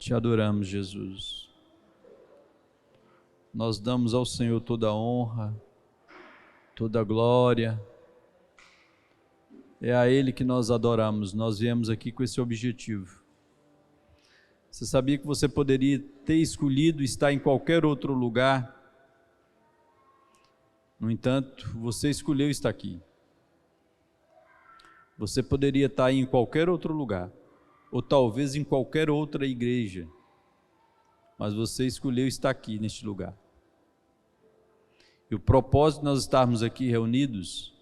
Te adoramos, Jesus. Nós damos ao Senhor toda a honra, toda a glória. É a Ele que nós adoramos. Nós viemos aqui com esse objetivo. Você sabia que você poderia ter escolhido estar em qualquer outro lugar? No entanto, você escolheu estar aqui. Você poderia estar em qualquer outro lugar, ou talvez em qualquer outra igreja, mas você escolheu estar aqui neste lugar. E o propósito de nós estarmos aqui reunidos,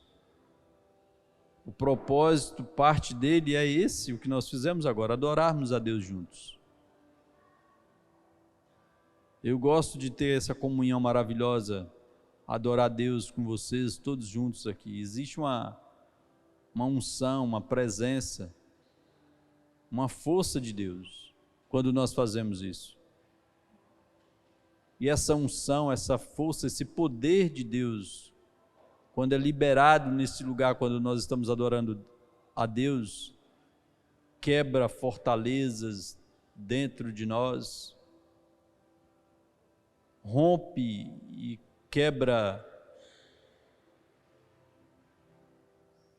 o propósito, parte dele é esse, o que nós fizemos agora, adorarmos a Deus juntos. Eu gosto de ter essa comunhão maravilhosa, adorar a Deus com vocês, todos juntos aqui. Existe uma unção, uma presença, uma força de Deus, quando nós fazemos isso. E essa unção, essa força, esse poder de Deus, quando é liberado nesse lugar, quando nós estamos adorando a Deus, quebra fortalezas dentro de nós, rompe e quebra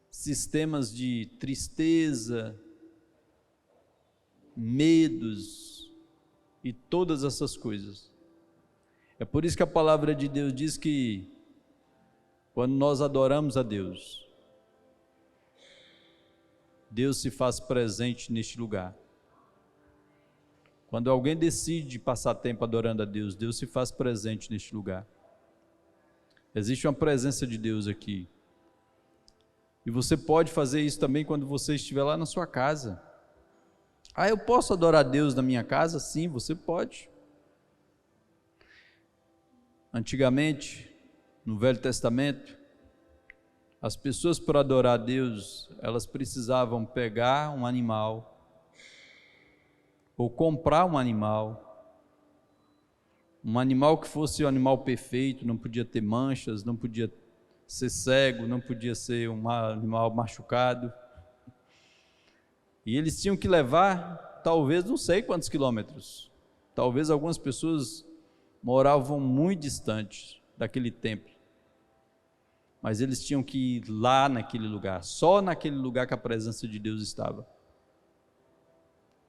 sistemas de tristeza, medos e todas essas coisas. É por isso que a palavra de Deus diz que quando nós adoramos a Deus, Deus se faz presente neste lugar. Quando alguém decide passar tempo adorando a Deus, Deus se faz presente neste lugar. Existe uma presença de Deus aqui. E você pode fazer isso também quando você estiver lá na sua casa. Ah, eu posso adorar a Deus na minha casa? Sim, você pode. Antigamente, no Velho Testamento, as pessoas, para adorar a Deus, elas precisavam pegar um animal, ou comprar um animal que fosse um animal perfeito, não podia ter manchas, não podia ser cego, não podia ser um animal machucado. E eles tinham que levar, talvez, não sei quantos quilômetros. Talvez algumas pessoas moravam muito distantes daquele templo. Mas eles tinham que ir lá naquele lugar, só naquele lugar que a presença de Deus estava.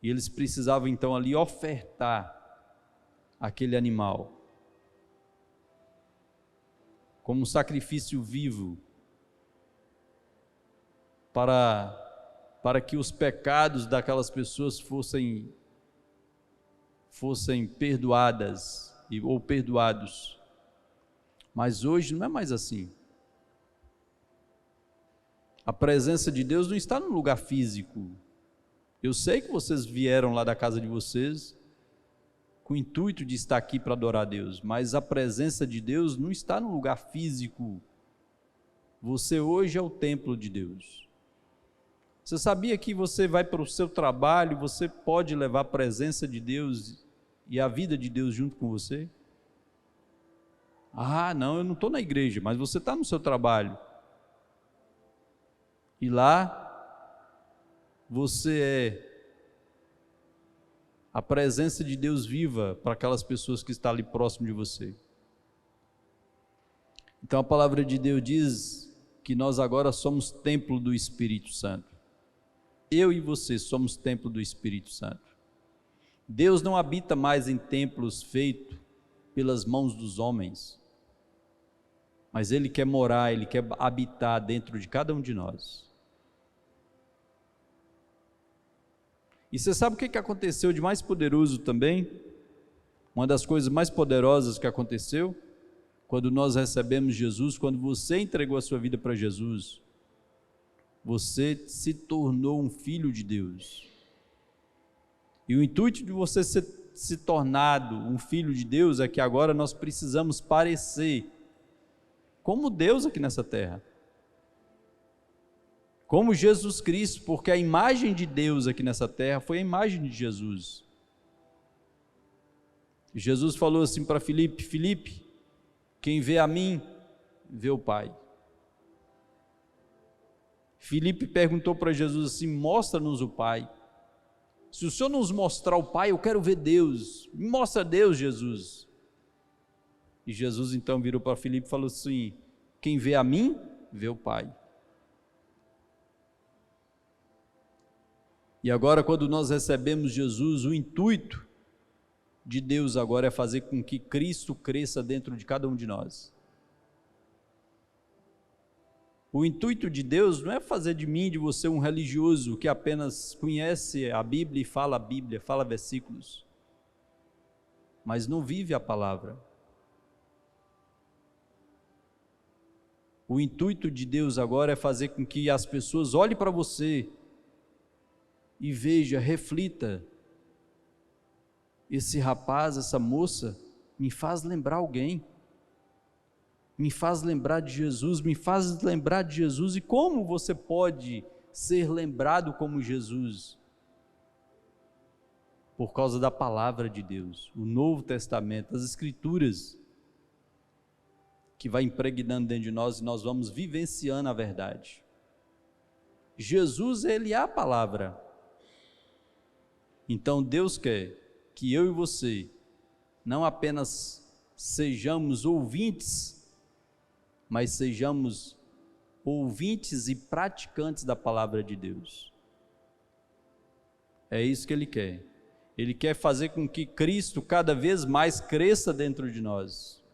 E eles precisavam então ali ofertar aquele animal como um sacrifício vivo para que os pecados daquelas pessoas fossem perdoadas ou perdoados. Mas hoje não é mais assim. A presença de Deus não está no lugar físico. Eu sei que vocês vieram lá da casa de vocês com o intuito de estar aqui para adorar a Deus, mas a presença de Deus não está no lugar físico. Você hoje é o templo de Deus. Você sabia que você vai para o seu trabalho, você pode levar a presença de Deus e a vida de Deus junto com você? Ah, não, eu não estou na igreja, mas você está no seu trabalho. E lá você é a presença de Deus viva para aquelas pessoas que estão ali próximo de você. Então a palavra de Deus diz que nós agora somos templo do Espírito Santo. Eu e você somos templo do Espírito Santo. Deus não habita mais em templos feitos pelas mãos dos homens, mas Ele quer morar, Ele quer habitar dentro de cada um de nós. E você sabe o que aconteceu de mais poderoso também? Uma das coisas mais poderosas que aconteceu quando nós recebemos Jesus, quando você entregou a sua vida para Jesus, você se tornou um filho de Deus. E o intuito de você se tornado um filho de Deus é que agora nós precisamos parecer como Deus aqui nessa terra. Como Jesus Cristo, porque a imagem de Deus aqui nessa terra foi a imagem de Jesus. Jesus falou assim para Filipe: Filipe, quem vê a mim, vê o Pai. Filipe perguntou para Jesus assim: mostra-nos o Pai. Se o Senhor nos mostrar o Pai, eu quero ver Deus. Me mostra Deus, Jesus. E Jesus então virou para Filipe e falou assim: quem vê a mim, vê o Pai. E agora, quando nós recebemos Jesus, o intuito de Deus agora é fazer com que Cristo cresça dentro de cada um de nós. O intuito de Deus não é fazer de mim, de você, um religioso que apenas conhece a Bíblia, fala versículos, mas não vive a palavra. O intuito de Deus agora é fazer com que as pessoas olhem para você e veja, reflita: esse rapaz, essa moça, me faz lembrar alguém, me faz lembrar de Jesus, me faz lembrar de Jesus. E como você pode ser lembrado como Jesus? Por causa da palavra de Deus, o Novo Testamento, as Escrituras, que vai impregnando dentro de nós e nós vamos vivenciando a verdade. Jesus, ele é a palavra. Então Deus quer que eu e você não apenas sejamos ouvintes, mas sejamos ouvintes e praticantes da palavra de Deus. É isso que Ele quer. Ele quer fazer com que Cristo cada vez mais cresça dentro de nós,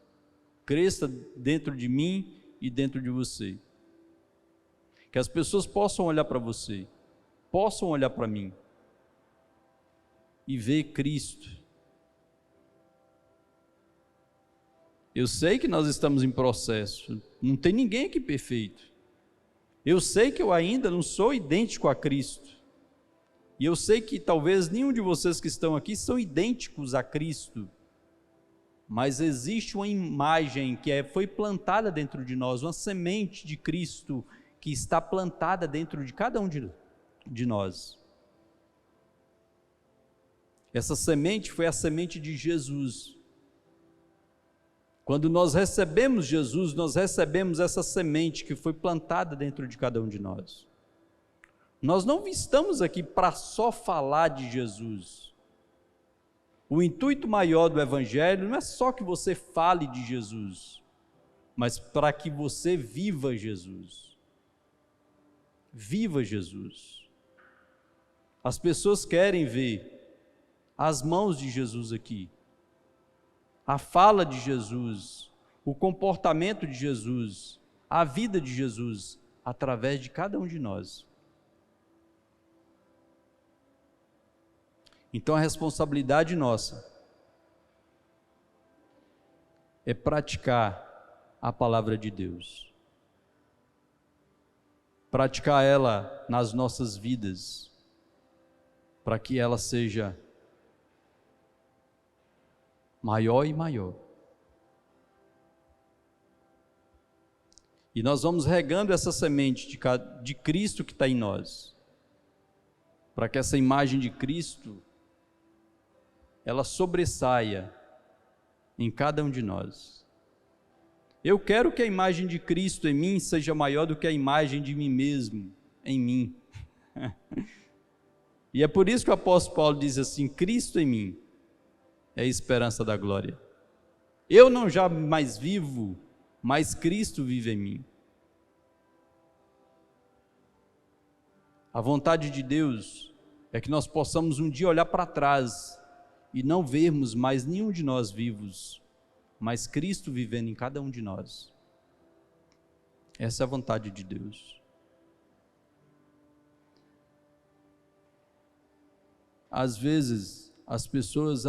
cresça dentro de mim e dentro de você. Que as pessoas possam olhar para você, possam olhar para mim e ver Cristo. Eu sei que nós estamos em processo, não tem ninguém aqui perfeito. Eu sei que eu ainda não sou idêntico a Cristo. E eu sei que talvez nenhum de vocês que estão aqui são idênticos a Cristo. Mas existe uma imagem que foi plantada dentro de nós, uma semente de Cristo que está plantada dentro de cada um de nós. Essa semente foi a semente de Jesus. Quando nós recebemos Jesus, nós recebemos essa semente que foi plantada dentro de cada um de nós. Nós não estamos aqui para só falar de Jesus. O intuito maior do Evangelho não é só que você fale de Jesus, mas para que você viva Jesus. Viva Jesus. As pessoas querem ver as mãos de Jesus aqui, a fala de Jesus, o comportamento de Jesus, a vida de Jesus, através de cada um de nós. Então a responsabilidade nossa é praticar a palavra de Deus, praticar ela nas nossas vidas, para que ela seja maior e maior. E nós vamos regando essa semente de Cristo que está em nós, para que essa imagem de Cristo, ela sobressaia em cada um de nós. Eu quero que a imagem de Cristo em mim seja maior do que a imagem de mim mesmo em mim. E é por isso que o apóstolo Paulo diz assim: Cristo em mim é a esperança da glória. Eu não já mais vivo, mas Cristo vive em mim. A vontade de Deus é que nós possamos um dia olhar para trás e não vermos mais nenhum de nós vivos, mas Cristo vivendo em cada um de nós. Essa é a vontade de Deus. Às vezes, as pessoas,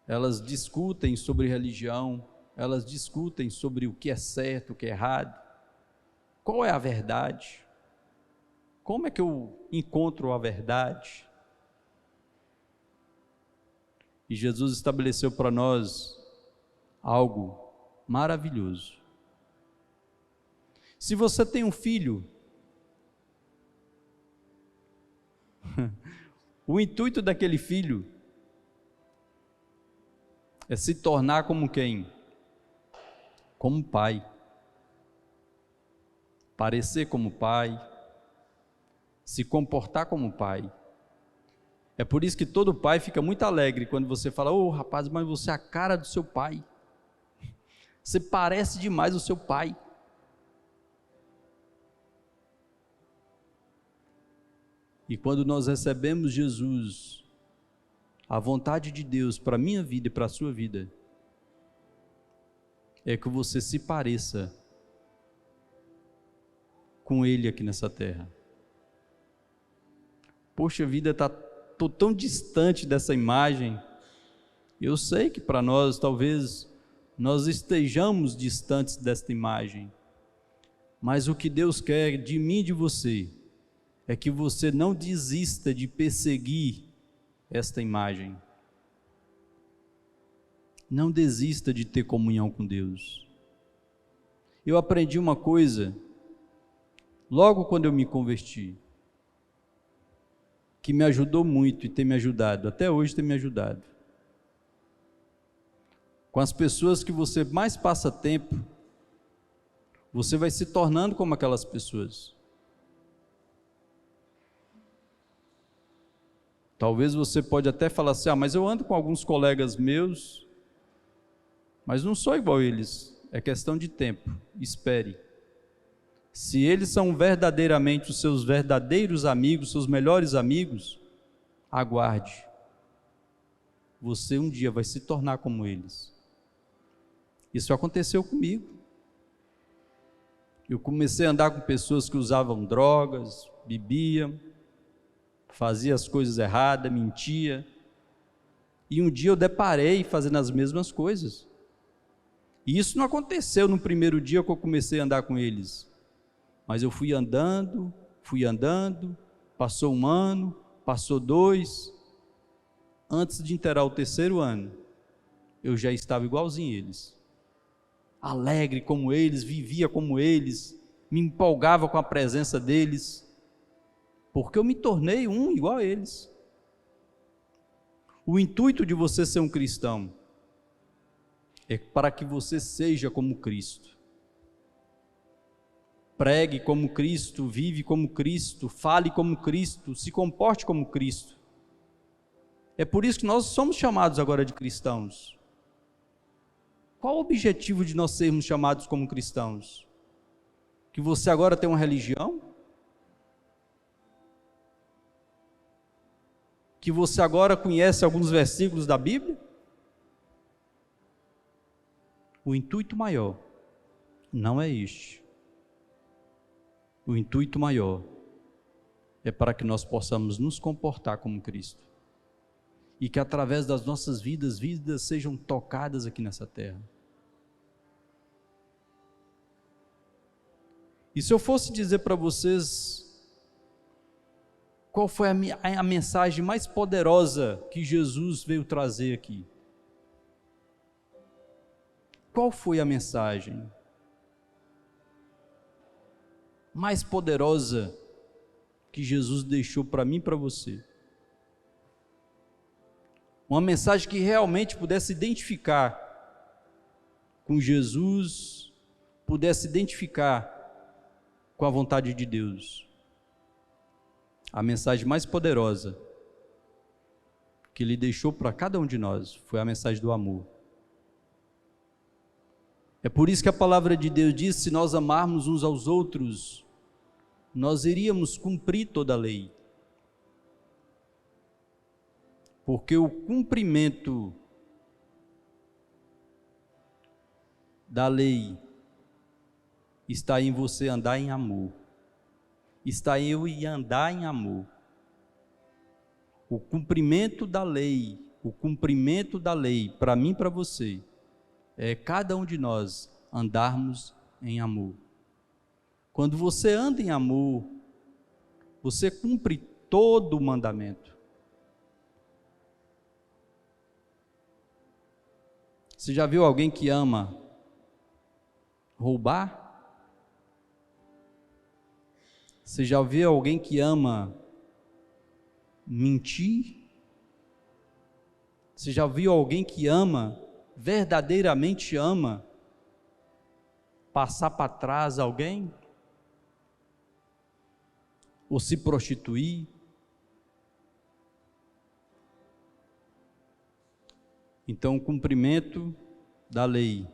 elas discutem sobre religião, elas discutem sobre o que é certo, o que é errado. Qual é a verdade? Como é que eu encontro a verdade? E Jesus estabeleceu para nós algo maravilhoso. Se você tem um filho, o intuito daquele filho é se tornar como quem? Como pai. Parecer como pai, se comportar como pai. É por isso que todo pai fica muito alegre quando você fala: ô rapaz, mas você é a cara do seu pai, você parece demais o seu pai. E quando nós recebemos Jesus, a vontade de Deus para a minha vida e para a sua vida, é que você se pareça com Ele aqui nessa terra. Poxa vida, estou tão distante dessa imagem. Eu sei que para nós, talvez, nós estejamos distantes desta imagem, mas o que Deus quer de mim e de você, é que você não desista de perseguir esta imagem. Não desista de ter comunhão com Deus. Eu aprendi uma coisa, logo quando eu me converti, que me ajudou muito e tem me ajudado, até hoje tem me ajudado. Com as pessoas que você mais passa tempo, você vai se tornando como aquelas pessoas. Talvez você pode até falar assim: mas eu ando com alguns colegas meus, mas não sou igual a eles. É questão de tempo, espere. Se eles são verdadeiramente os seus verdadeiros amigos, seus melhores amigos, aguarde. Você um dia vai se tornar como eles. Isso aconteceu comigo. Eu comecei a andar com pessoas que usavam drogas, bebiam, fazia as coisas erradas, mentia, e um dia eu deparei fazendo as mesmas coisas. E isso não aconteceu no primeiro dia que eu comecei a andar com eles, mas eu fui andando, passou 1 ano, passou 2, antes de inteirar o 3º ano, eu já estava igualzinho a eles, alegre como eles, vivia como eles, me empolgava com a presença deles, porque eu me tornei igual a eles. O intuito de você ser um cristão é para que você seja como Cristo. Pregue como Cristo, vive como Cristo, fale como Cristo, se comporte como Cristo. É por isso que nós somos chamados agora de cristãos. Qual o objetivo de nós sermos chamados como cristãos? Que você agora tem uma religião? Que você agora conhece alguns versículos da Bíblia? O intuito maior não é este. O intuito maior é para que nós possamos nos comportar como Cristo. E que através das nossas vidas sejam tocadas aqui nessa terra. E se eu fosse dizer para vocês qual foi a mensagem mais poderosa que Jesus veio trazer aqui? Qual foi a mensagem mais poderosa que Jesus deixou para mim e para você? Uma mensagem que realmente pudesse identificar com Jesus, pudesse identificar com a vontade de Deus. A mensagem mais poderosa que Ele deixou para cada um de nós foi a mensagem do amor. É por isso que a palavra de Deus diz: se nós amarmos uns aos outros, nós iríamos cumprir toda a lei. Porque o cumprimento da lei está em você andar em amor. Está em eu e andar em amor. O cumprimento da lei para mim e para você, é cada um de nós andarmos em amor. Quando você anda em amor, você cumpre todo o mandamento. Você já viu alguém que ama roubar? Você já viu alguém que ama mentir? Você já viu alguém que verdadeiramente ama, passar para trás alguém? Ou se prostituir? Então, o cumprimento da lei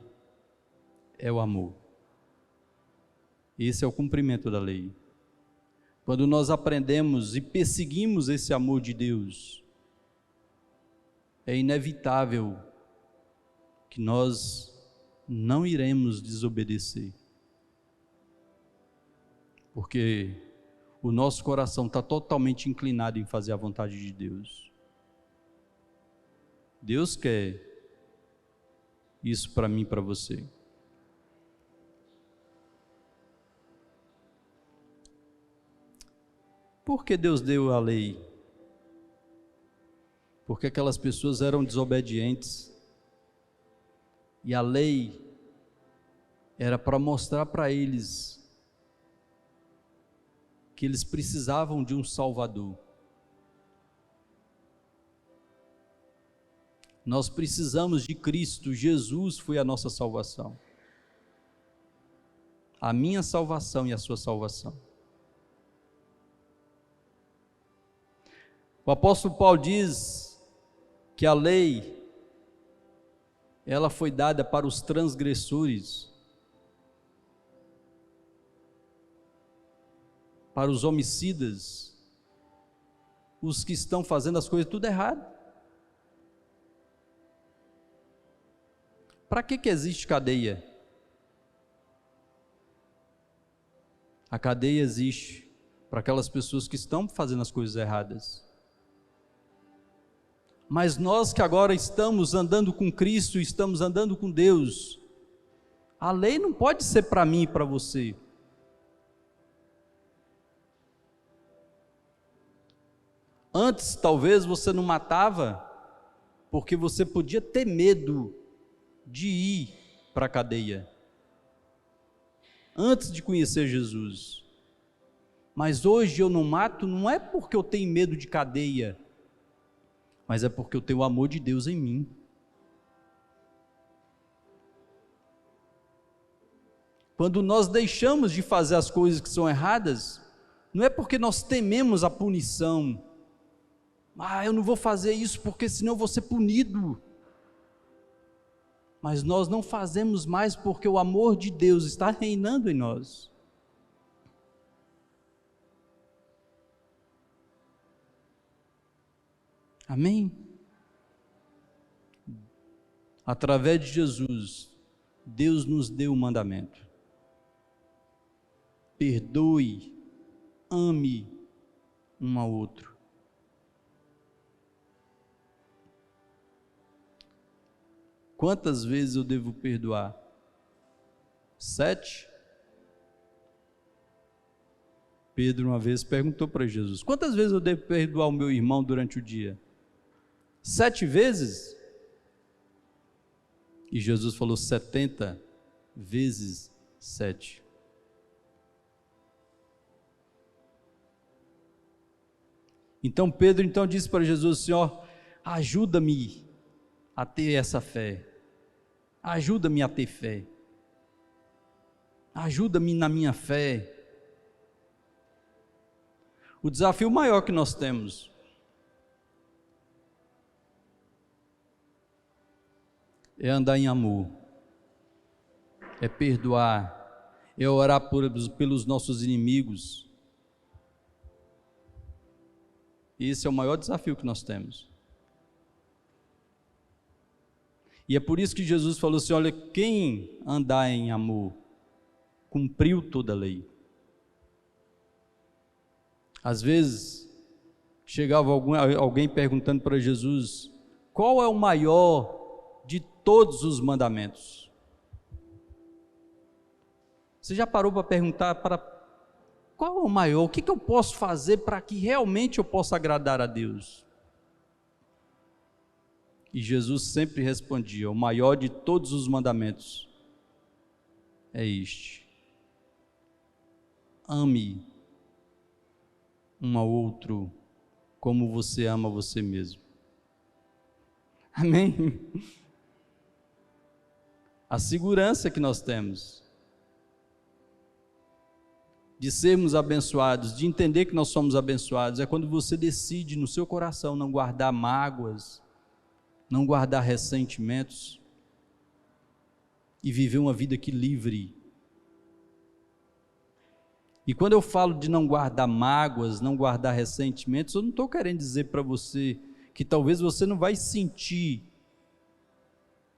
é o amor. Esse é o cumprimento da lei. Quando nós aprendemos e perseguimos esse amor de Deus, é inevitável que nós não iremos desobedecer. Porque o nosso coração está totalmente inclinado em fazer a vontade de Deus. Deus quer isso para mim e para você. Por que Deus deu a lei? Porque aquelas pessoas eram desobedientes. E a lei era para mostrar para eles que eles precisavam de um Salvador. Nós precisamos de Cristo, Jesus foi a nossa salvação. A minha salvação e a sua salvação. O apóstolo Paulo diz que a lei, ela foi dada para os transgressores, para os homicidas, os que estão fazendo as coisas tudo errado. Para que existe cadeia? A cadeia existe para aquelas pessoas que estão fazendo as coisas erradas. Mas nós que agora estamos andando com Cristo, estamos andando com Deus, a lei não pode ser para mim e para você. Antes, talvez você não matava, porque você podia ter medo de ir para a cadeia, antes de conhecer Jesus. Mas hoje eu não mato, não é porque eu tenho medo de cadeia, mas é porque eu tenho o amor de Deus em mim. Quando nós deixamos de fazer as coisas que são erradas, não é porque nós tememos a punição. Eu não vou fazer isso porque senão eu vou ser punido. Mas nós não fazemos mais porque o amor de Deus está reinando em nós. Amém? Através de Jesus, Deus nos deu um mandamento. Perdoe, ame um ao outro. Quantas vezes eu devo perdoar? 7? Pedro uma vez perguntou para Jesus: quantas vezes eu devo perdoar o meu irmão durante o dia? 7 vezes? E Jesus falou 70 vezes 7. Então Pedro disse para Jesus: Senhor, ajuda-me a ter essa fé. Ajuda-me a ter fé. Ajuda-me na minha fé. O desafio maior que nós temos é andar em amor, é perdoar, é orar pelos nossos inimigos. Esse é o maior desafio que nós temos. E é por isso que Jesus falou assim: olha, quem andar em amor, cumpriu toda a lei. Às vezes, chegava alguém perguntando para Jesus: qual é o maior de todos os mandamentos? Você já parou para perguntar qual é o maior? O que eu posso fazer para que realmente eu possa agradar a Deus? E Jesus sempre respondia: o maior de todos os mandamentos é este: ame um ao outro como você ama você mesmo. Amém? A segurança que nós temos de sermos abençoados, de entender que nós somos abençoados, é quando você decide no seu coração não guardar mágoas, não guardar ressentimentos e viver uma vida que livre. E quando eu falo de não guardar mágoas, não guardar ressentimentos, eu não estou querendo dizer para você que talvez você não vai sentir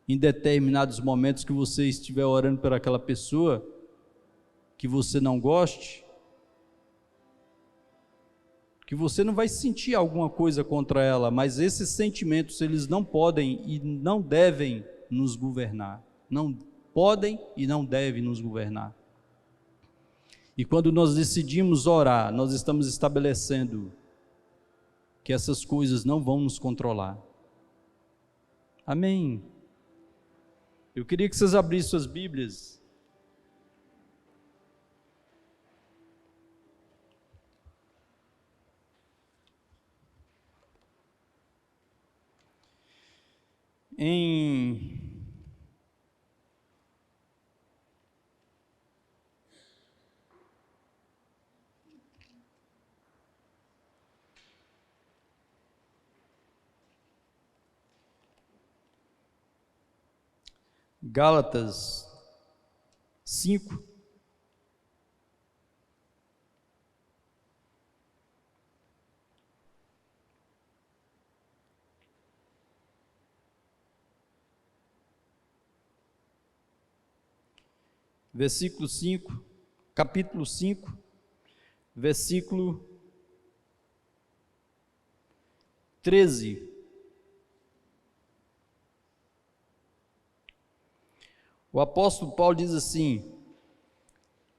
em determinados momentos que você estiver orando por aquela pessoa que você não goste, que você não vai sentir alguma coisa contra ela, mas esses sentimentos, eles não podem e não devem nos governar, não podem e não devem nos governar. E quando nós decidimos orar, nós estamos estabelecendo que essas coisas não vão nos controlar. Amém. Eu queria que vocês abrissem suas Bíblias. Em Gálatas 5, versículo 5, capítulo 5, versículo 13. O apóstolo Paulo diz assim: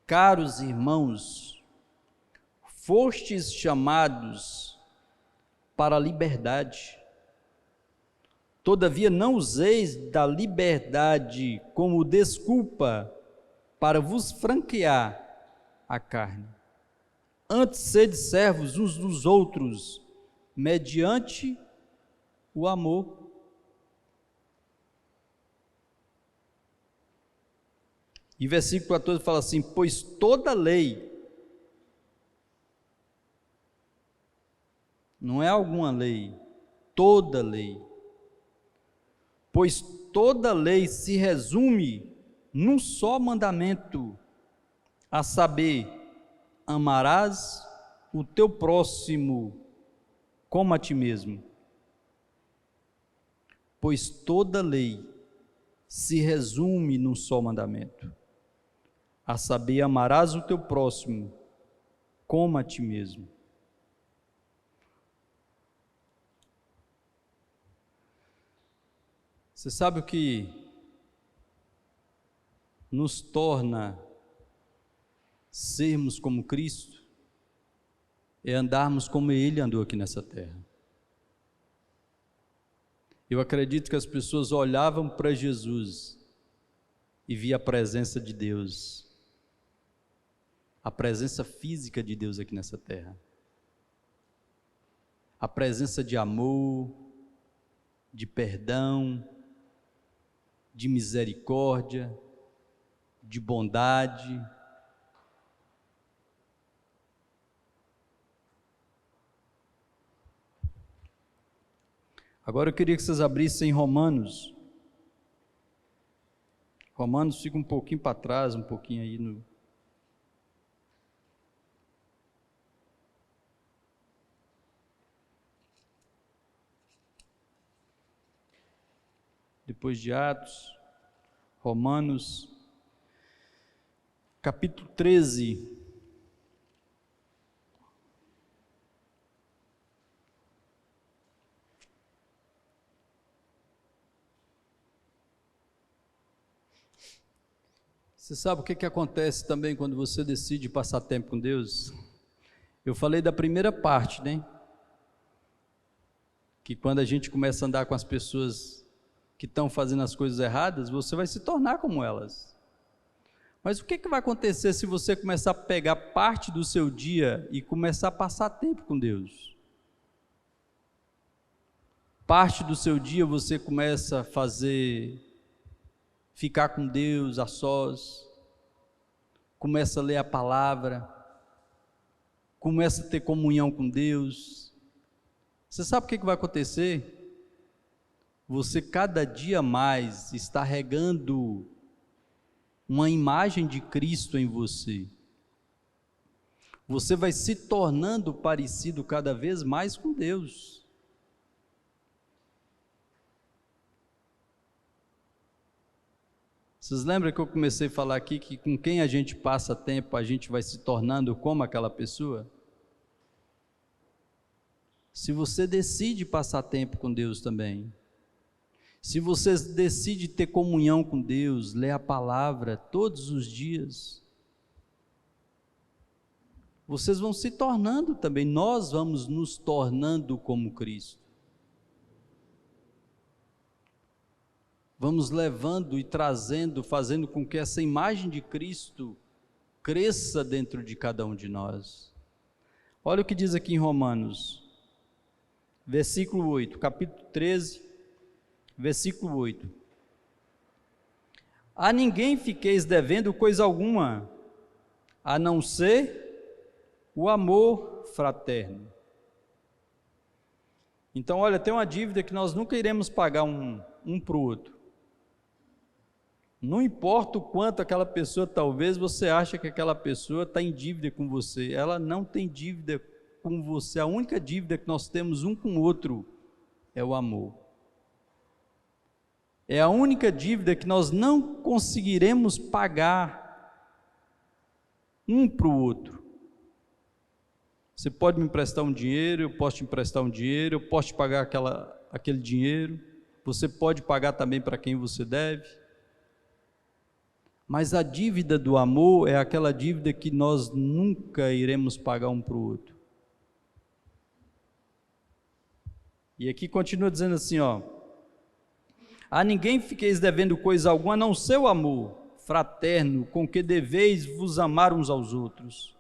caros irmãos, fostes chamados para a liberdade. Todavia não useis da liberdade como desculpa para vos franquear a carne. Antes sede servos uns dos outros, mediante o amor. E versículo 14 fala assim: pois toda lei, não é alguma lei, toda lei, pois toda lei se resume num só mandamento, a saber, amarás o teu próximo como a ti mesmo. Pois toda lei se resume num só mandamento, a saber, amarás o teu próximo como a ti mesmo. Você sabe o que nos torna sermos como Cristo? É andarmos como Ele andou aqui nessa terra. Eu acredito que as pessoas olhavam para Jesus e via a presença de Deus, a presença física de Deus aqui nessa terra, a presença de amor, de perdão, de misericórdia, de bondade. Agora eu queria que vocês abrissem Romanos. Romanos fica um pouquinho para trás, um pouquinho aí no... Depois de Atos, Romanos, capítulo 13. Você sabe o que acontece também quando você decide passar tempo com Deus? Eu falei da primeira parte, né? Que quando a gente começa a andar com as pessoas que estão fazendo as coisas erradas, você vai se tornar como elas. Mas o que vai acontecer se você começar a pegar parte do seu dia e começar a passar tempo com Deus? Parte do seu dia você começa a ficar com Deus a sós, começa a ler a palavra, começa a ter comunhão com Deus. Você sabe o que vai acontecer? você cada dia mais está regando uma imagem de Cristo em você. Você vai se tornando parecido cada vez mais com Deus. Vocês lembram que eu comecei a falar aqui que com quem a gente passa tempo, a gente vai se tornando como aquela pessoa? Se você decide passar tempo com Deus também, se você decide ter comunhão com Deus, ler a palavra todos os dias, vocês vão se tornando também, nós vamos nos tornando como Cristo. Vamos levando e trazendo, fazendo com que essa imagem de Cristo cresça dentro de cada um de nós. Olha o que diz aqui em Romanos, versículo 8, capítulo 13, versículo 8. A ninguém fiqueis devendo coisa alguma, a não ser o amor fraterno. Então, olha, tem uma dívida que nós nunca iremos pagar um para o outro. Não importa o quanto aquela pessoa, talvez você acha que aquela pessoa está em dívida com você, ela não tem dívida com você, a única dívida que nós temos um com o outro é o amor. É a única dívida que nós não conseguiremos pagar um para o outro. Você pode me emprestar um dinheiro, eu posso te emprestar um dinheiro, eu posso te pagar aquele dinheiro, você pode pagar também para quem você deve. Mas a dívida do amor é aquela dívida que nós nunca iremos pagar um para o outro. E aqui continua dizendo assim, ó: a ninguém fiqueis devendo coisa alguma, a não ser o amor fraterno, com que deveis vos amar uns aos outros.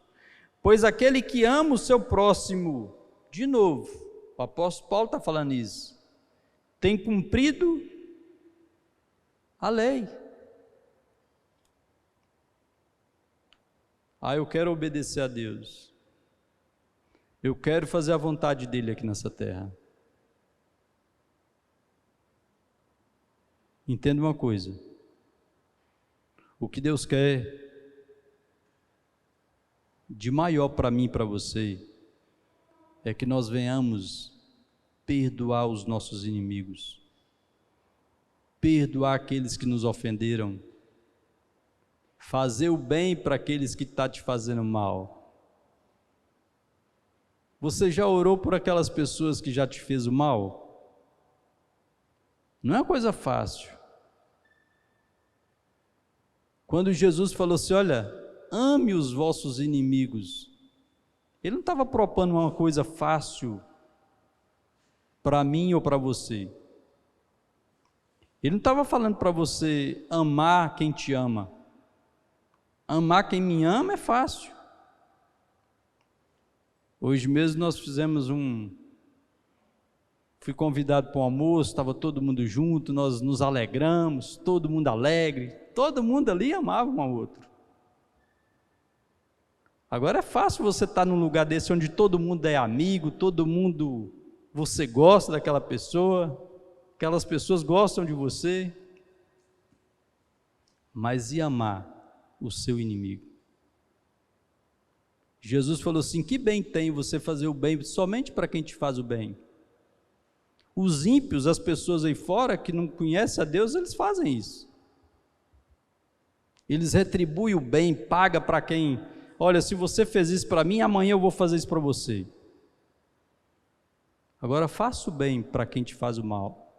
Pois aquele que ama o seu próximo, de novo, o apóstolo Paulo está falando isso, tem cumprido a lei. Eu quero obedecer a Deus. Eu quero fazer a vontade dele aqui nessa terra. Entenda uma coisa. O que Deus quer de maior para mim e para você é que nós venhamos perdoar os nossos inimigos, perdoar aqueles que nos ofenderam, fazer o bem para aqueles que estão te fazendo mal. Você já orou por aquelas pessoas que já te fez o mal? Não é uma coisa fácil. Quando Jesus falou assim, olha, ame os vossos inimigos, ele não estava propondo uma coisa fácil para mim ou para você. Ele não estava falando para você amar quem te ama. Amar quem me ama é fácil. Hoje mesmo nós fizemos fui convidado para um almoço, estava todo mundo junto, nós nos alegramos, todo mundo alegre, todo mundo ali amava um ao outro. Agora é fácil você estar num lugar desse onde todo mundo é amigo, todo mundo, você gosta daquela pessoa, aquelas pessoas gostam de você, mas e amar o seu inimigo? Jesus falou assim, que bem tem você fazer o bem somente para quem te faz o bem? Os ímpios, as pessoas aí fora que não conhecem a Deus, eles fazem isso. Eles retribuem o bem, pagam para quem, olha, se você fez isso para mim, amanhã eu vou fazer isso para você. Agora faça o bem para quem te faz o mal.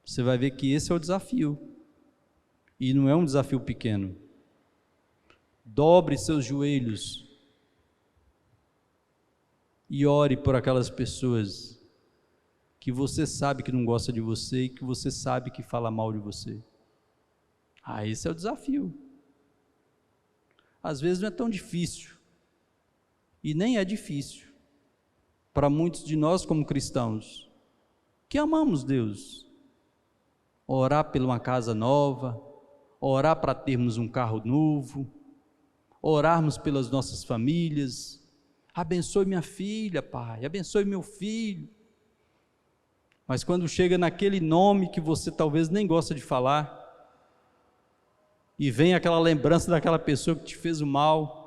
Você vai ver que esse é o desafio. E não é um desafio pequeno. Dobre seus joelhos e ore por aquelas pessoas que você sabe que não gosta de você e que você sabe que fala mal de você. Esse é o desafio. Às vezes não é tão difícil, e nem é difícil para muitos de nós como cristãos, que amamos Deus, orar por uma casa nova, orar para termos um carro novo, orarmos pelas nossas famílias, abençoe minha filha, Pai, abençoe meu filho, Mas quando chega naquele nome que você talvez nem gosta de falar, e vem aquela lembrança daquela pessoa que te fez o mal,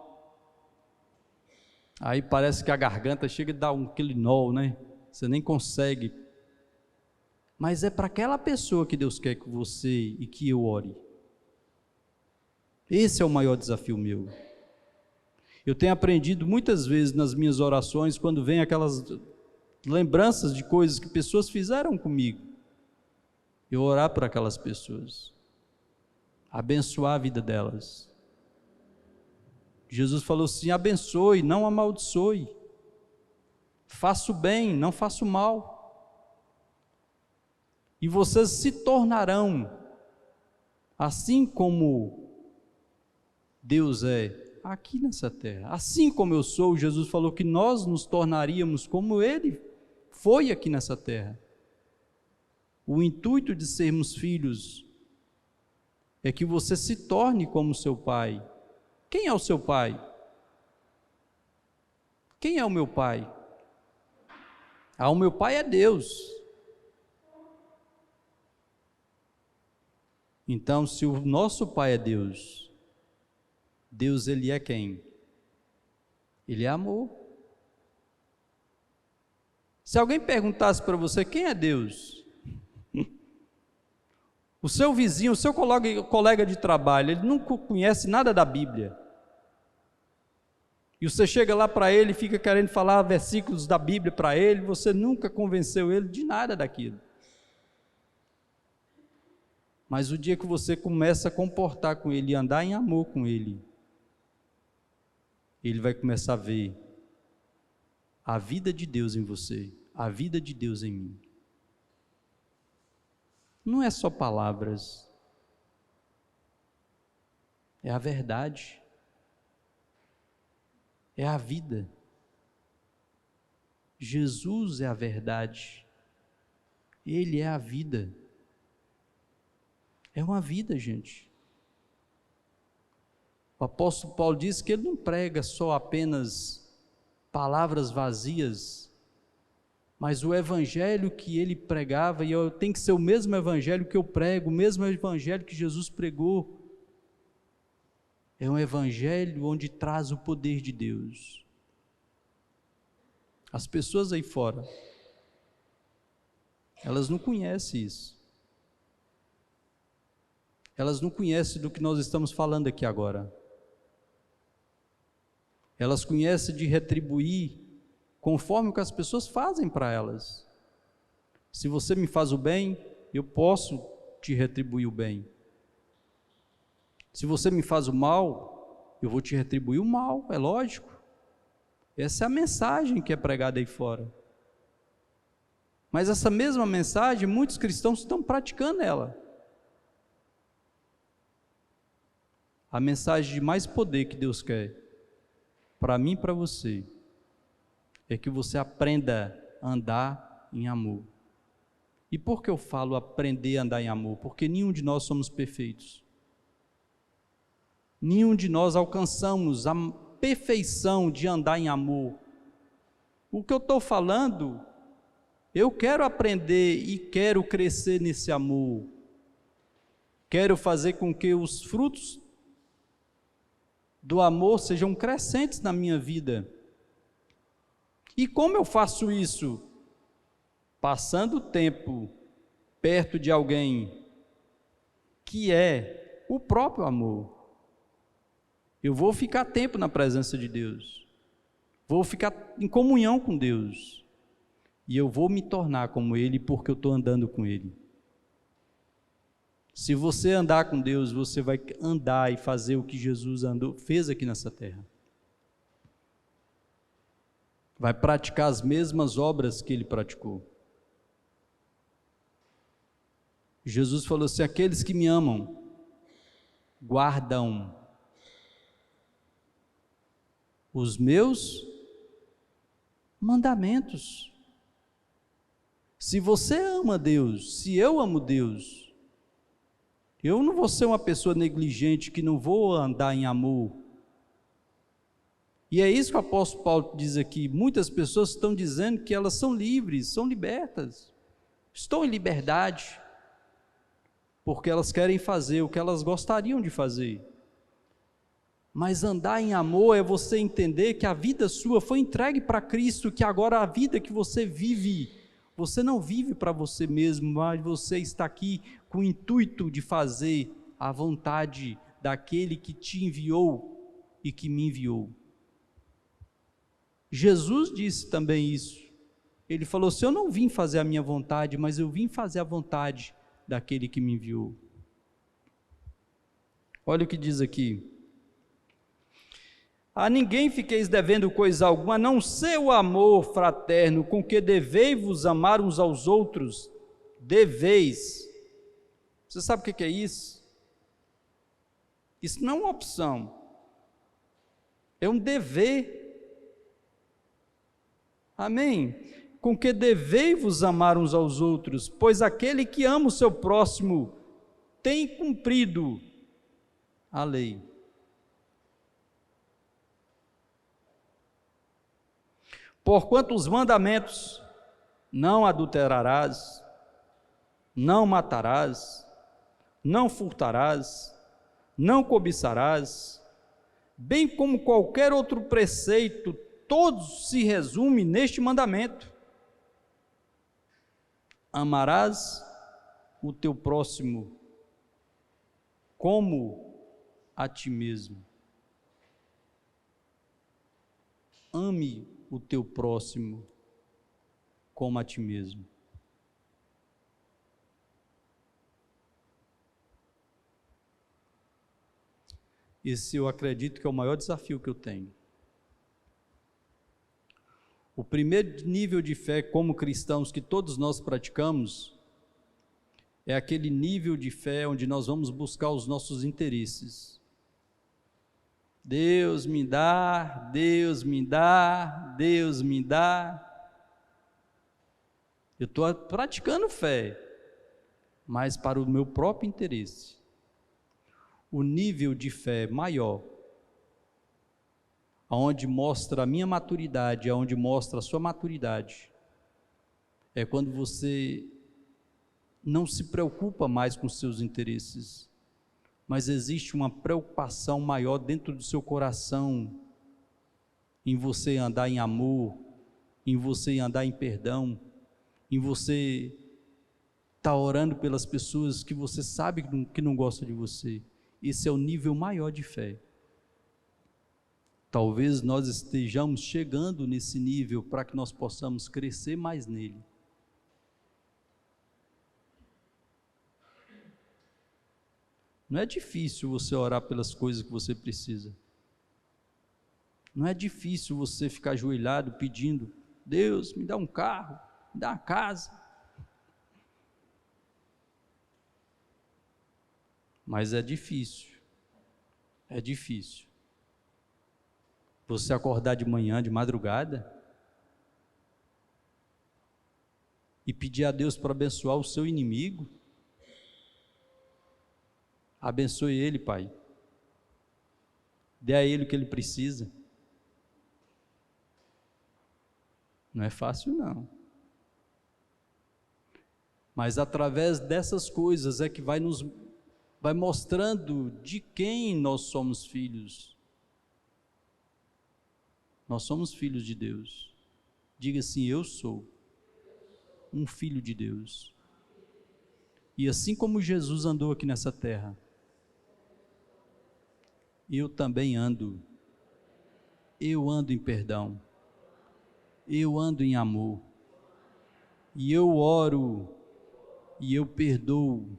aí parece que a garganta chega a dar aquele nó, né? Você nem consegue. Mas é para aquela pessoa que Deus quer que você e que eu ore. Esse é o maior desafio meu. Eu tenho aprendido muitas vezes nas minhas orações, quando vem aquelas lembranças de coisas que pessoas fizeram comigo, eu orar por aquelas pessoas, abençoar a vida delas. Jesus falou assim: abençoe, não amaldiçoe, faça o bem, não faça o mal, e vocês se tornarão assim como Deus é aqui nessa terra. Assim como eu sou, Jesus falou que nós nos tornaríamos como Ele foi aqui nessa terra. O intuito de sermos filhos é que você se torne como seu pai. Quem é o seu pai? Quem é o meu pai? O meu pai é Deus. Então, se o nosso pai é Deus, Deus, Ele é quem? Ele é amor. Se alguém perguntasse para você quem é Deus, o seu vizinho, o seu colega de trabalho, ele não conhece nada da Bíblia, e você chega lá para ele e fica querendo falar versículos da Bíblia para ele, você nunca convenceu ele de nada daquilo. Mas o dia que você começa a comportar com ele e andar em amor com ele, ele vai começar a ver a vida de Deus em você, a vida de Deus em mim. Não é só palavras, é a verdade, é a vida. Jesus é a verdade, Ele é a vida. É uma vida, gente. O apóstolo Paulo diz que ele não prega só apenas palavras vazias, mas o evangelho que ele pregava, e tem que ser o mesmo evangelho que eu prego, o mesmo evangelho que Jesus pregou, é um evangelho onde traz o poder de Deus. As pessoas aí fora, elas não conhecem isso. Elas não conhecem do que nós estamos falando aqui agora. Elas conhecem de retribuir conforme o que as pessoas fazem para elas. Se você me faz o bem, eu posso te retribuir o bem. Se você me faz o mal, eu vou te retribuir o mal, é lógico. Essa é a mensagem que é pregada aí fora. Mas essa mesma mensagem, muitos cristãos estão praticando ela. A mensagem de mais poder que Deus quer, para mim e para você, é que você aprenda a andar em amor. E por que eu falo aprender a andar em amor? Porque nenhum de nós somos perfeitos. Nenhum de nós alcançamos a perfeição de andar em amor. O que eu estou falando, eu quero aprender e quero crescer nesse amor. Quero fazer com que os frutos do amor sejam crescentes na minha vida. E como eu faço isso? Passando tempo perto de alguém que é o próprio amor. Eu vou ficar tempo na presença de Deus, vou ficar em comunhão com Deus, e eu vou me tornar como Ele porque eu estou andando com Ele. Se você andar com Deus, você vai andar e fazer o que Jesus fez aqui nessa terra. Vai praticar as mesmas obras que Ele praticou. Jesus falou assim: aqueles que me amam, guardam os meus mandamentos. Se você ama Deus, se eu amo Deus, eu não vou ser uma pessoa negligente que não vou andar em amor. E é isso que o apóstolo Paulo diz aqui. Muitas pessoas estão dizendo que elas são livres, são libertas, estão em liberdade, porque elas querem fazer o que elas gostariam de fazer. Mas andar em amor é você entender que a vida sua foi entregue para Cristo, que agora a vida que você vive, você não vive para você mesmo, mas você está aqui com o intuito de fazer a vontade daquele que te enviou e que me enviou. Jesus disse também isso. Ele falou assim: eu não vim fazer a minha vontade, mas eu vim fazer a vontade daquele que me enviou. Olha o que diz aqui: a ninguém fiqueis devendo coisa alguma, a não ser o amor fraterno, com que deveis-vos amar uns aos outros. Deveis. Você sabe o que é isso? Isso não é uma opção, é um dever. Amém? Com que deveis-vos amar uns aos outros, pois aquele que ama o seu próximo tem cumprido a lei. Porquanto os mandamentos: não adulterarás, não matarás, não furtarás, não cobiçarás, bem como qualquer outro preceito, todos se resumem neste mandamento: amarás o teu próximo como a ti mesmo. Ame o teu próximo como a ti mesmo. Esse eu acredito que é o maior desafio que eu tenho. O primeiro nível de fé como cristãos que todos nós praticamos é aquele nível de fé onde nós vamos buscar os nossos interesses. Deus me dá, Deus me dá, Deus me dá. Eu estou praticando fé, mas para o meu próprio interesse. O nível de fé maior, aonde mostra a minha maturidade, aonde mostra a sua maturidade, é quando você não se preocupa mais com seus interesses, mas existe uma preocupação maior dentro do seu coração, em você andar em amor, em você andar em perdão, em você estar orando pelas pessoas que você sabe que não gostam de você. Esse é o nível maior de fé. Talvez nós estejamos chegando nesse nível para que nós possamos crescer mais nele. Não é difícil você orar pelas coisas que você precisa. Não é difícil você ficar ajoelhado pedindo: Deus, me dá um carro, me dá uma casa. Mas é difícil. É difícil. Você acordar de manhã, de madrugada, e pedir a Deus para abençoar o seu inimigo. Abençoe ele, Pai. Dê a ele o que ele precisa. Não é fácil, não. Mas através dessas coisas é que vai mostrando de quem nós somos filhos. Nós somos filhos de Deus. Diga assim: eu sou um filho de Deus. E assim como Jesus andou aqui nessa terra, eu também ando. Eu ando em perdão. Eu ando em amor. E eu oro e eu perdoo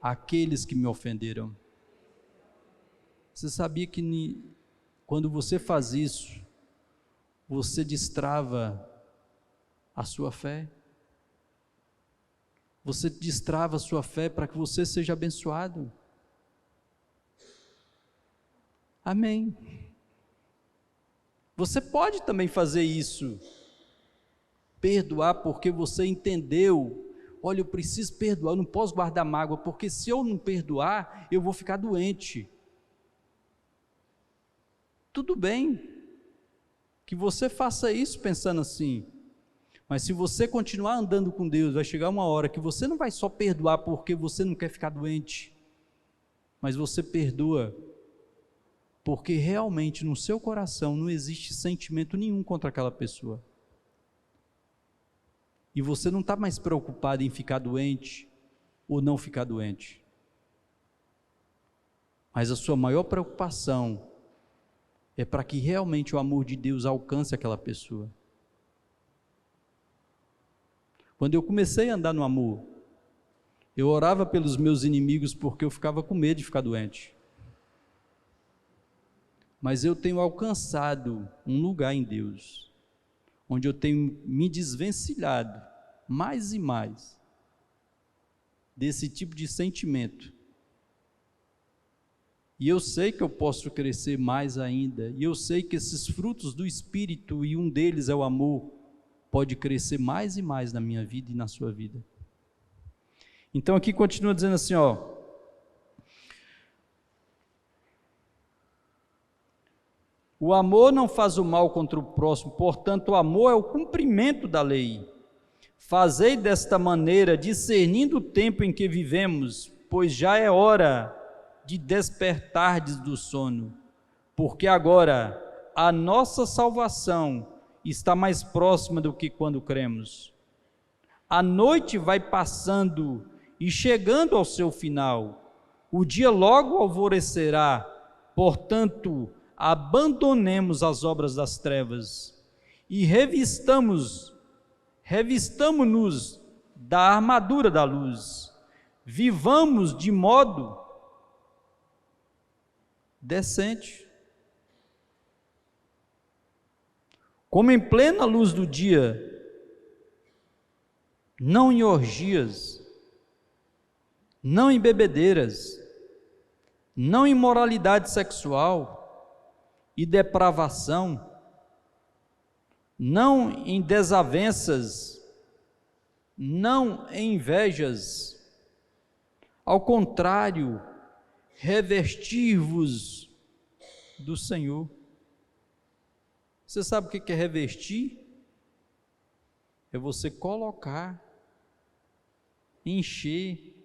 aqueles que me ofenderam. Você sabia que quando você faz isso, você destrava a sua fé? Você destrava a sua fé para que você seja abençoado. Amém. Você pode também fazer isso. Perdoar porque você entendeu: olha, eu preciso perdoar, eu não posso guardar mágoa, porque se eu não perdoar, eu vou ficar doente. Tudo bem que você faça isso pensando assim, Mas se você continuar andando com Deus, vai chegar uma hora que você não vai só perdoar porque você não quer ficar doente, mas você perdoa porque realmente no seu coração não existe sentimento nenhum contra aquela pessoa. E você não está mais preocupado em ficar doente ou não ficar doente. Mas a sua maior preocupação é para que realmente o amor de Deus alcance aquela pessoa. Quando eu comecei a andar no amor, eu orava pelos meus inimigos porque eu ficava com medo de ficar doente. Mas eu tenho alcançado um lugar em Deus, onde eu tenho me desvencilhado mais e mais desse tipo de sentimento. E eu sei que eu posso crescer mais ainda, e eu sei que esses frutos do Espírito, e um deles é o amor, pode crescer mais e mais na minha vida e na sua vida. Então aqui continua dizendo assim, o amor não faz o mal contra o próximo, portanto o amor é o cumprimento da lei. Fazei desta maneira, discernindo o tempo em que vivemos, pois já é hora de despertardes do sono, porque agora a nossa salvação está mais próxima do que quando cremos. A noite vai passando e chegando ao seu final, o dia logo alvorecerá, portanto, abandonemos as obras das trevas e revistamo-nos da armadura da luz, vivamos de modo decente, como em plena luz do dia, não em orgias, não em bebedeiras, não em imoralidade sexual e depravação, não em desavenças, não em invejas. Ao contrário, revestir-vos do Senhor. Você sabe o que é revestir? É você colocar, encher,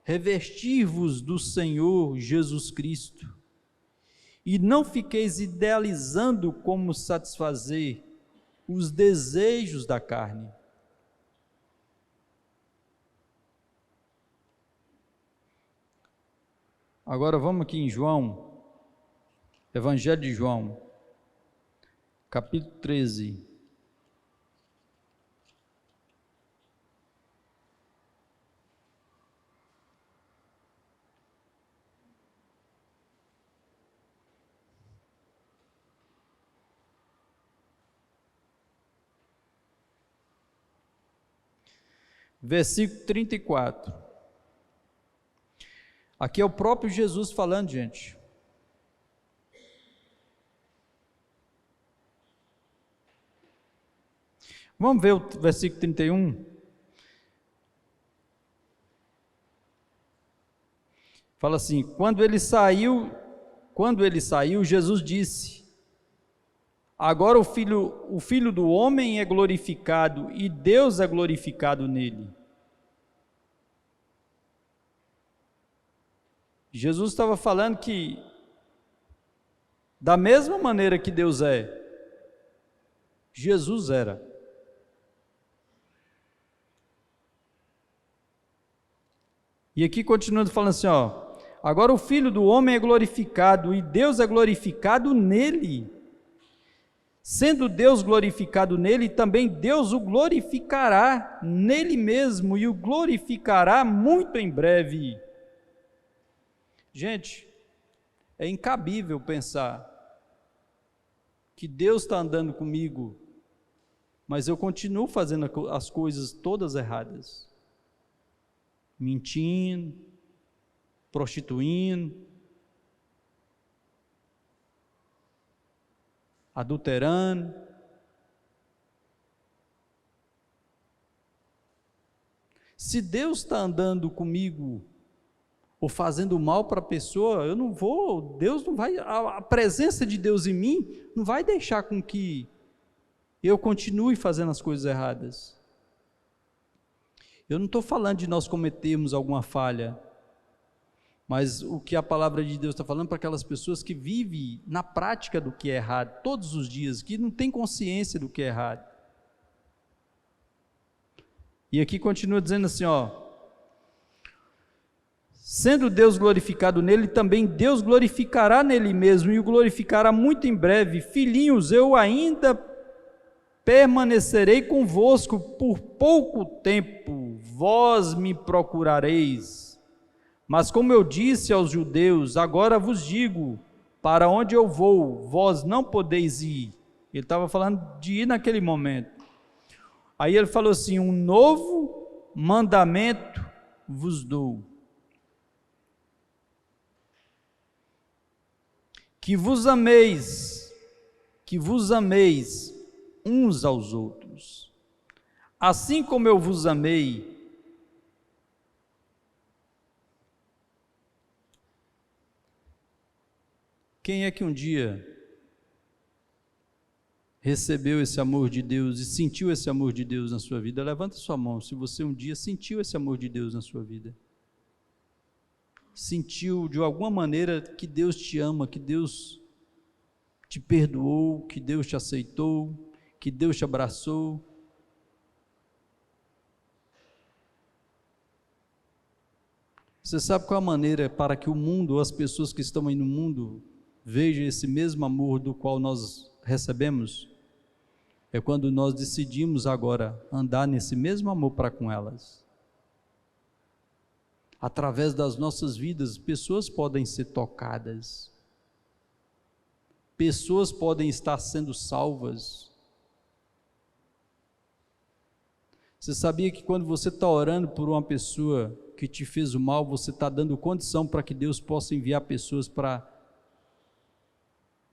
revestir-vos do Senhor Jesus Cristo, e não fiqueis idealizando como satisfazer os desejos da carne. Agora vamos aqui em João, Evangelho de João, capítulo 13. Versículo 34. Aqui é o próprio Jesus falando, gente. Vamos ver o versículo 31. Fala assim: quando ele saiu, Jesus disse: agora o filho do homem é glorificado e Deus é glorificado nele. Jesus estava falando que, da mesma maneira que Deus é, Jesus era. E aqui continuando falando assim, agora o Filho do homem é glorificado e Deus é glorificado nele. Sendo Deus glorificado nele, também Deus o glorificará nele mesmo e o glorificará muito em breve. Gente, é incabível pensar que Deus está andando comigo, mas eu continuo fazendo as coisas todas erradas. Mentindo, prostituindo, adulterando. Se Deus está andando comigo ou fazendo mal para a pessoa, Deus não vai, a presença de Deus em mim não vai deixar com que eu continue fazendo as coisas erradas. Eu não estou falando de nós cometermos alguma falha, mas o que a palavra de Deus está falando para aquelas pessoas que vivem na prática do que é errado, todos os dias, que não tem consciência do que é errado. E aqui continua dizendo assim, sendo Deus glorificado nele, também Deus glorificará nele mesmo, e o glorificará muito em breve. Filhinhos, eu ainda permanecerei convosco por pouco tempo, vós me procurareis. Mas como eu disse aos judeus, agora vos digo, para onde eu vou, vós não podeis ir. Ele estava falando de ir naquele momento. Aí ele falou assim, um novo mandamento vos dou. Que vos ameis uns aos outros, assim como eu vos amei. Quem é que um dia recebeu esse amor de Deus e sentiu esse amor de Deus na sua vida? Levanta sua mão, se você um dia sentiu esse amor de Deus na sua vida. Sentiu de alguma maneira que Deus te ama, que Deus te perdoou, que Deus te aceitou, que Deus te abraçou. Você sabe qual a maneira para que o mundo, ou as pessoas que estão aí no mundo, vejam esse mesmo amor do qual nós recebemos? É quando nós decidimos agora andar nesse mesmo amor para com elas. Através das nossas vidas, pessoas podem ser tocadas, pessoas podem estar sendo salvas. Você sabia que quando você está orando por uma pessoa que te fez o mal, você está dando condição para que Deus possa enviar pessoas para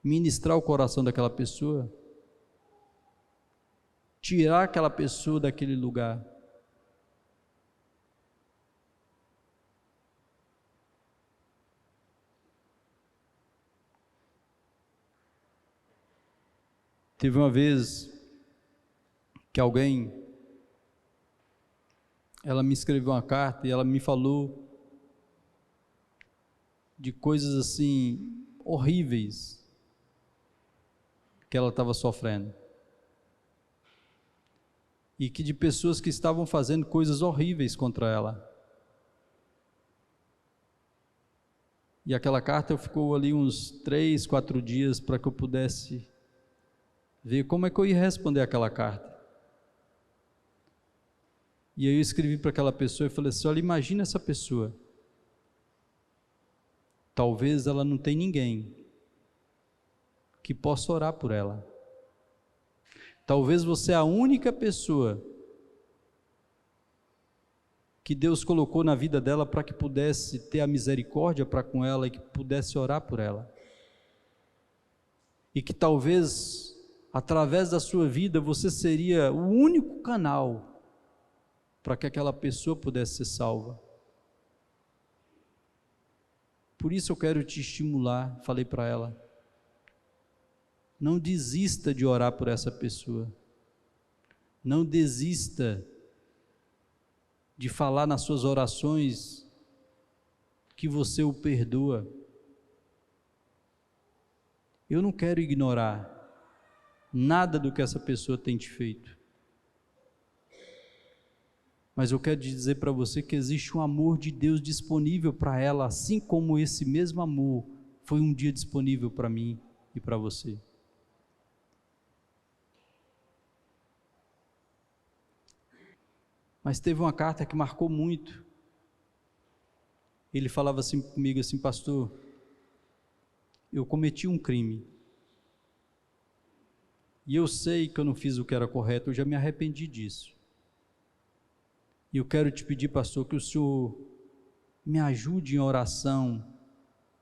ministrar o coração daquela pessoa, tirar aquela pessoa daquele lugar. Teve uma vez que ela me escreveu uma carta e ela me falou de coisas assim horríveis que ela estava sofrendo, e que de pessoas que estavam fazendo coisas horríveis contra ela. E aquela carta ficou ali uns 3, 4 dias para que eu pudesse ver como é que eu ia responder aquela carta. E aí eu escrevi para aquela pessoa e falei assim, olha, imagina essa pessoa, talvez ela não tenha ninguém que possa orar por ela, talvez você é a única pessoa que Deus colocou na vida dela para que pudesse ter a misericórdia para com ela e que pudesse orar por ela, e que talvez através da sua vida você seria o único canal para que aquela pessoa pudesse ser salva. Por isso eu quero te estimular, falei para ela, não desista de orar por essa pessoa, não desista de falar nas suas orações que você o perdoa. Eu não quero ignorar nada do que essa pessoa tem te feito, mas eu quero dizer para você que existe um amor de Deus disponível para ela, assim como esse mesmo amor foi um dia disponível para mim e para você. Mas teve uma carta que marcou muito. Ele falava assim comigo, assim, pastor, eu cometi um crime, e eu sei que eu não fiz o que era correto, eu já me arrependi disso. E eu quero te pedir, pastor, que o senhor me ajude em oração,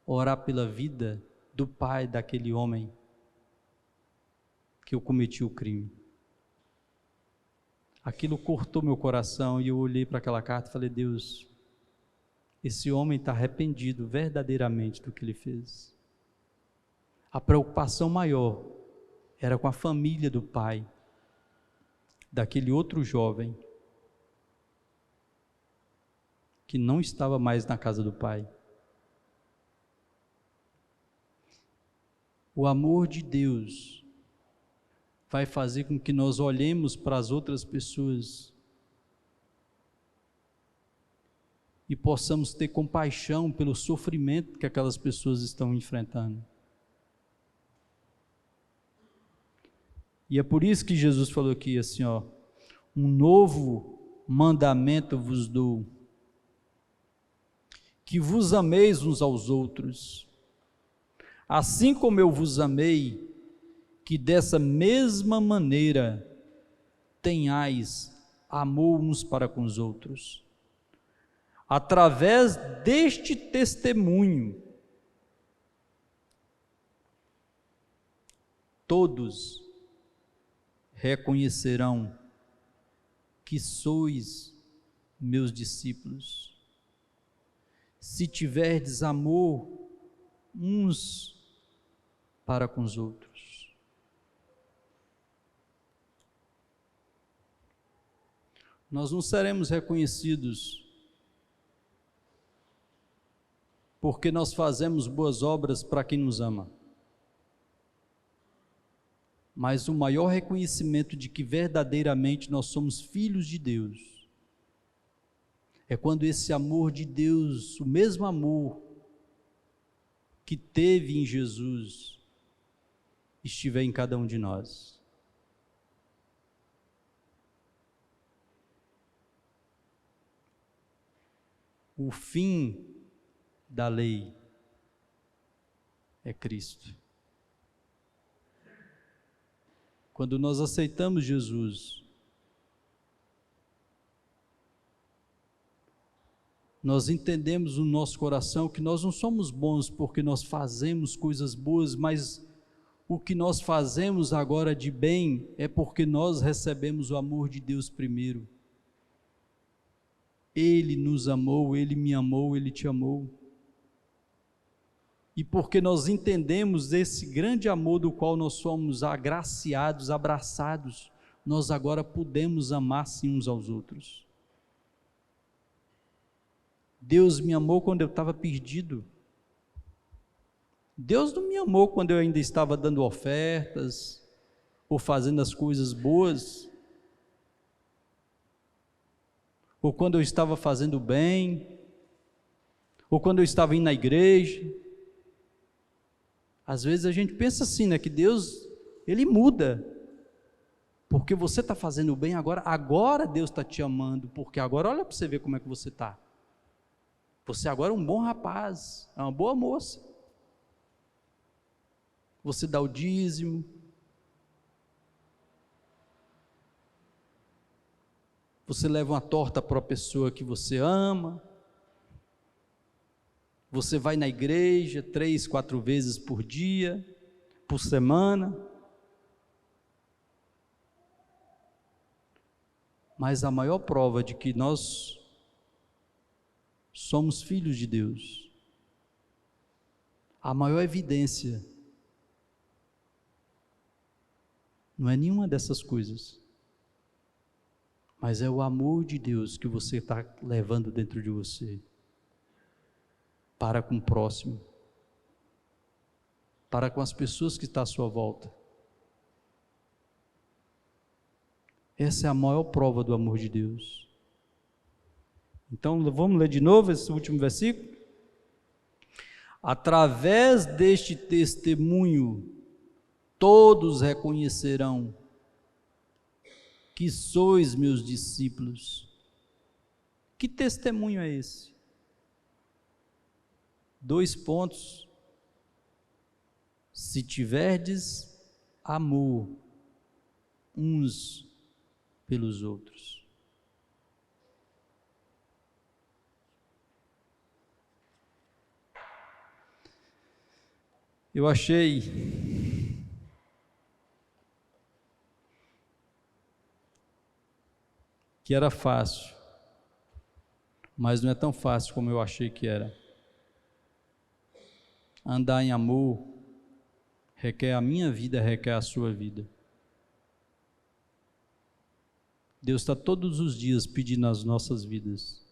orar pela vida do pai daquele homem que eu cometi o crime. Aquilo cortou meu coração e eu olhei para aquela carta e falei, Deus, esse homem está arrependido verdadeiramente do que ele fez. A preocupação maior era com a família do pai, daquele outro jovem que não estava mais na casa do Pai. O amor de Deus vai fazer com que nós olhemos para as outras pessoas e possamos ter compaixão pelo sofrimento que aquelas pessoas estão enfrentando. E é por isso que Jesus falou aqui assim, ó, um novo mandamento vos dou, que vos ameis uns aos outros, assim como eu vos amei, que dessa mesma maneira tenhais amor uns para com os outros. Através deste testemunho, todos reconhecerão que sois meus discípulos, se tiverdes amor uns para com os outros. Nós não seremos reconhecidos porque nós fazemos boas obras para quem nos ama. Mas o maior reconhecimento de que verdadeiramente nós somos filhos de Deus é quando esse amor de Deus, o mesmo amor que teve em Jesus, estiver em cada um de nós. O fim da lei é Cristo. Quando nós aceitamos Jesus, nós entendemos no nosso coração que nós não somos bons porque nós fazemos coisas boas, mas o que nós fazemos agora de bem é porque nós recebemos o amor de Deus primeiro. Ele nos amou, Ele me amou, Ele te amou. E porque nós entendemos esse grande amor do qual nós somos agraciados, abraçados, nós agora podemos amar sim uns aos outros. Deus me amou quando eu estava perdido. Deus não me amou quando eu ainda estava dando ofertas, ou fazendo as coisas boas, ou quando eu estava fazendo bem, ou quando eu estava indo na igreja. Às vezes a gente pensa assim, né, que Deus, Ele muda, porque você está fazendo bem agora Deus está te amando, porque agora olha para você ver como é que você está. Você agora é um bom rapaz, é uma boa moça. Você dá o dízimo, você leva uma torta para a pessoa que você ama, você vai na igreja 3, 4 vezes por dia, por semana. Mas a maior prova de que nós somos filhos de Deus, a maior evidência, não é nenhuma dessas coisas, mas é o amor de Deus que você está levando dentro de você, para com o próximo, para com as pessoas que estão à sua volta. Essa é a maior prova do amor de Deus. Então vamos ler de novo esse último versículo? Através deste testemunho, todos reconhecerão que sois meus discípulos. Que testemunho é esse? 2 pontos. Se tiverdes amor uns pelos outros. Eu achei que era fácil, mas não é tão fácil como eu achei que era. Andar em amor requer a minha vida, requer a sua vida. Deus está todos os dias pedindo as nossas vidas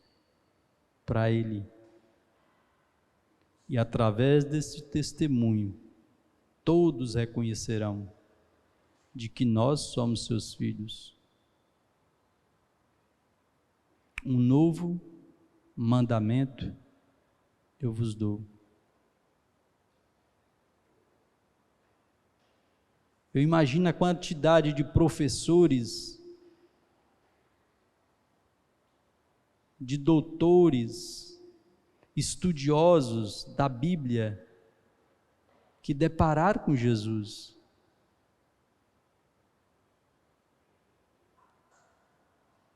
para Ele. E através desse testemunho, todos reconhecerão de que nós somos seus filhos. Um novo mandamento eu vos dou. Eu imagino a quantidade de professores, de doutores, estudiosos da Bíblia, que depararam com Jesus.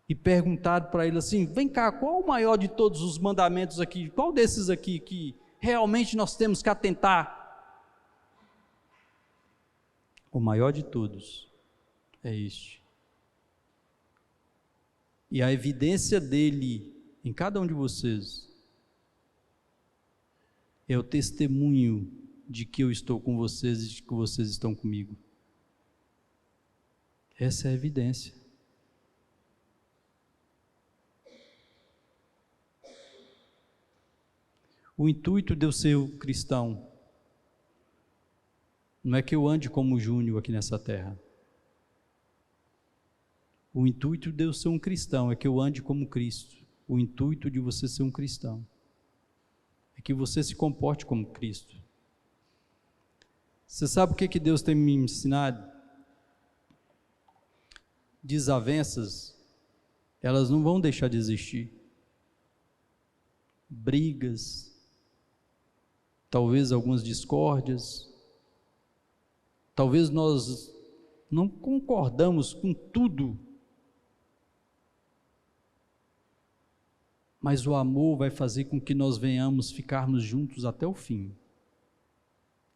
E perguntaram para ele assim: vem cá, qual o maior de todos os mandamentos aqui? Qual desses aqui que realmente nós temos que atentar? O maior de todos é este. E a evidência dele em cada um de vocês é o testemunho de que eu estou com vocês e de que vocês estão comigo. Essa é a evidência. O intuito de eu ser cristão não é que eu ande como Júnior aqui nessa terra. O intuito de eu ser um cristão é que eu ande como Cristo. O intuito de você ser um cristão é que você se comporte como Cristo. Você sabe o que Deus tem me ensinado? Desavenças, elas não vão deixar de existir. Brigas, talvez algumas discórdias, talvez nós não concordamos com tudo, mas o amor vai fazer com que nós venhamos ficarmos juntos até o fim.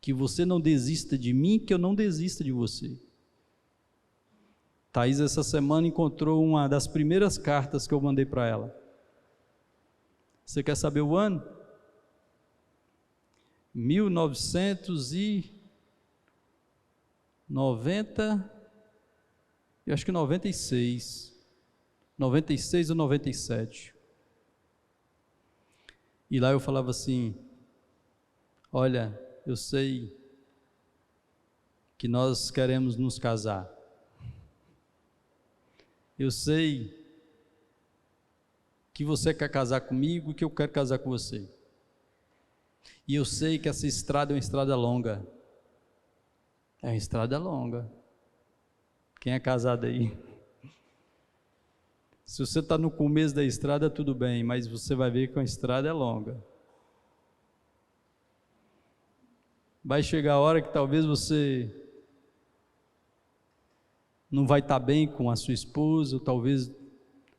Que você não desista de mim, que eu não desista de você. Thaís essa semana encontrou uma das primeiras cartas que eu mandei para ela. Você quer saber o ano? 1990, eu acho que 96 ou 97. E lá eu falava assim: olha, eu sei que nós queremos nos casar. Eu sei que você quer casar comigo e que eu quero casar com você. E eu sei que essa estrada é uma estrada longa. É uma estrada longa. Quem é casado aí? Se você está no começo da estrada, tudo bem, mas você vai ver que a estrada é longa. Vai chegar a hora que talvez você não vai estar bem com a sua esposa, ou talvez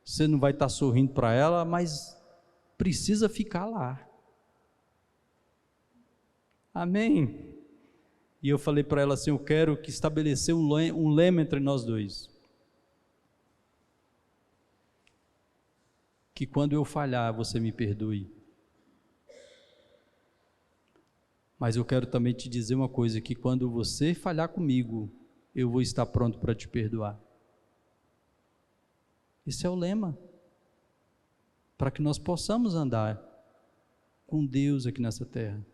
você não vai estar sorrindo para ela, mas precisa ficar lá. Amém? E eu falei para ela assim: eu quero que estabelecer um lema entre nós dois. Que quando eu falhar, você me perdoe. Mas eu quero também te dizer uma coisa, que quando você falhar comigo, eu vou estar pronto para te perdoar. Esse é o lema, para que nós possamos andar com Deus aqui nessa terra,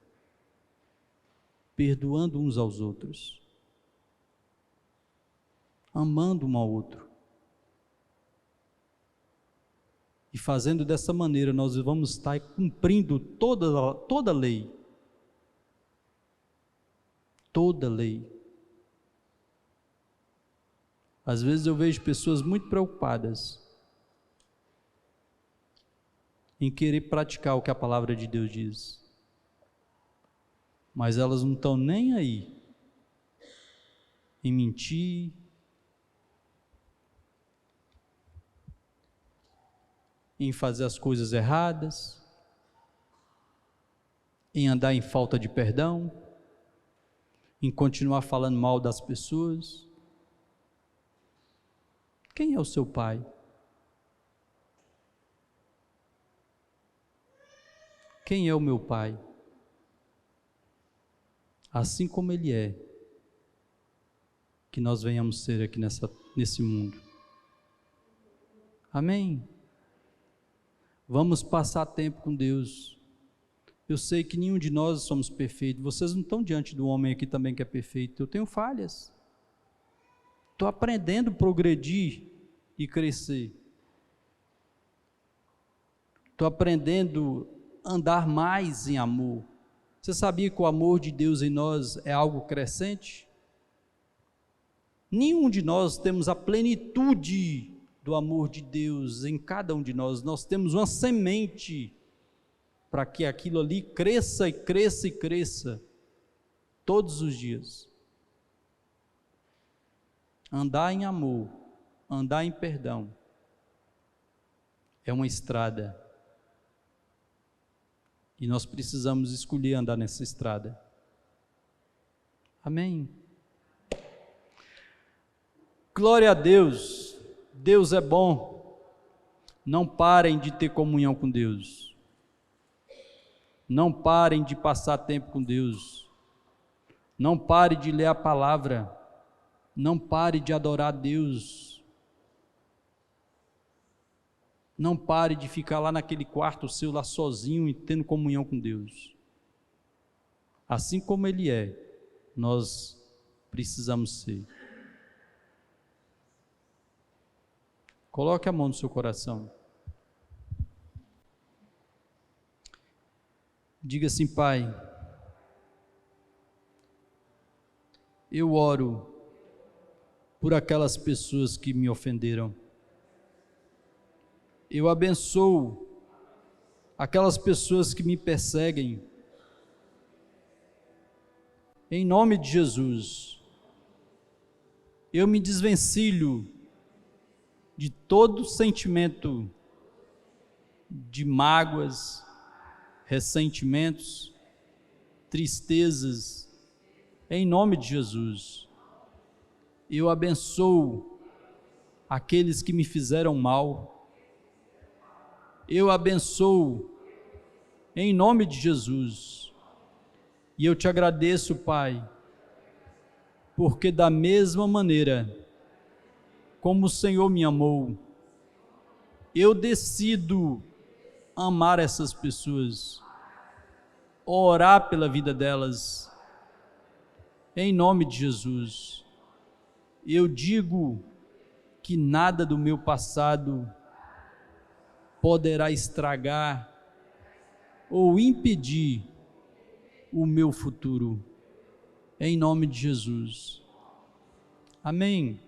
perdoando uns aos outros, amando um ao outro. E fazendo dessa maneira, nós vamos estar cumprindo toda a lei. Toda a lei. Às vezes eu vejo pessoas muito preocupadas em querer praticar o que a palavra de Deus diz, mas elas não estão nem aí em mentir, em fazer as coisas erradas, em andar em falta de perdão, em continuar falando mal das pessoas. Quem é o seu pai? Quem é o meu pai? Assim como ele é, que nós venhamos ser aqui nesse mundo. Amém? Vamos passar tempo com Deus. Eu sei que nenhum de nós somos perfeitos. Vocês não estão diante do homem aqui também que é perfeito. Eu tenho falhas. Estou aprendendo a progredir e crescer. Estou aprendendo a andar mais em amor. Você sabia que o amor de Deus em nós é algo crescente? Nenhum de nós temos a plenitude do amor de Deus em cada um de nós. Nós temos uma semente para que aquilo ali cresça e cresça e cresça todos os dias. Andar em amor, andar em perdão, é uma estrada. E nós precisamos escolher andar nessa estrada. Amém? Glória a Deus. Deus é bom. Não parem de ter comunhão com Deus. Não parem de passar tempo com Deus. Não pare de ler a palavra. Não pare de adorar a Deus. Não pare de ficar lá naquele quarto seu, lá sozinho e tendo comunhão com Deus. Assim como Ele é, nós precisamos ser. Coloque a mão no seu coração. Diga assim: Pai, eu oro por aquelas pessoas que me ofenderam. Eu abençoo aquelas pessoas que me perseguem. Em nome de Jesus, eu me desvencilho de todo sentimento de mágoas, ressentimentos, tristezas. Em nome de Jesus, eu abençoo aqueles que me fizeram mal. Eu abençoo em nome de Jesus. E eu te agradeço, Pai, porque da mesma maneira como o Senhor me amou, eu decido amar essas pessoas, orar pela vida delas, em nome de Jesus. Eu digo que nada do meu passado poderá estragar ou impedir o meu futuro, em nome de Jesus. Amém.